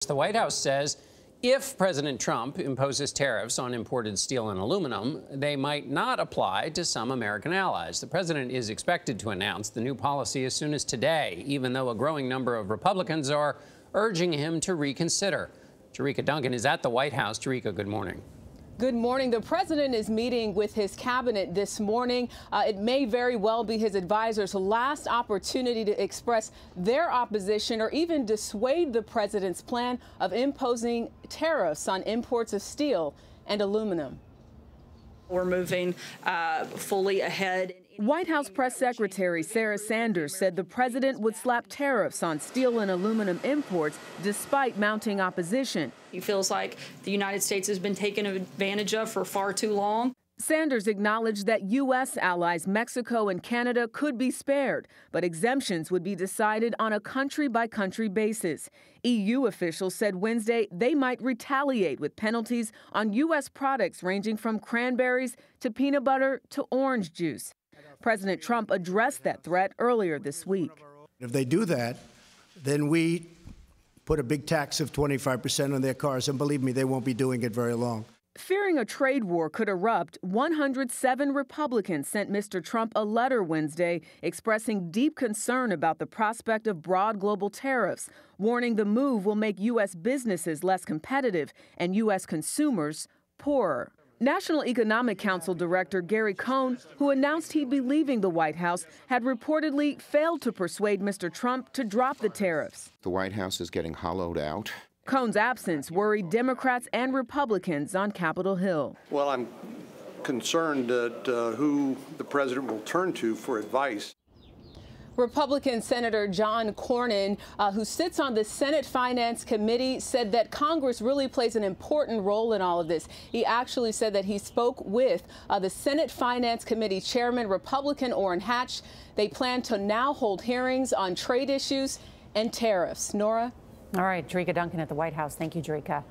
The White House says if President Trump imposes tariffs on imported steel and aluminum, they might not apply to some American allies. The president is expected to announce the new policy as soon as today, even though a growing number of Republicans are urging him to reconsider. Jericka Duncan is at the White House. Jericka, good morning. Good morning. The president is meeting with his cabinet this morning. It may very well be his advisors' last opportunity to express their opposition or even dissuade the president's plan of imposing tariffs on imports of steel and aluminum. We're moving fully ahead. White House Press Secretary Sarah Sanders said the president would slap tariffs on steel and aluminum imports despite mounting opposition. He feels like the United States has been taken advantage of for far too long. Sanders acknowledged that U.S. allies Mexico and Canada could be spared, but exemptions would be decided on a country-by-country basis. EU officials said Wednesday they might retaliate with penalties on U.S. products ranging from cranberries to peanut butter to orange juice. President Trump addressed that threat earlier this week. If they do that, then we put a big tax of 25% on their cars, and believe me, they won't be doing it very long. Fearing a trade war could erupt, 107 Republicans sent Mr. Trump a letter Wednesday expressing deep concern about the prospect of broad global tariffs, warning the move will make U.S. businesses less competitive and U.S. consumers poorer. National Economic Council Director Gary Cohn, who announced he'd be leaving the White House, had reportedly failed to persuade Mr. Trump to drop the tariffs. The White House is getting hollowed out. Cohn's absence worried Democrats and Republicans on Capitol Hill. Well, I'm concerned at who the president will turn to for advice. Republican Senator John Cornyn, who sits on the Senate Finance Committee, said that Congress really plays an important role in all of this. He actually said that he spoke with the Senate Finance Committee Chairman, Republican Orrin Hatch. They plan to now hold hearings on trade issues and tariffs. Norah? All right, Jericka Duncan at the White House. Thank you, Jericka.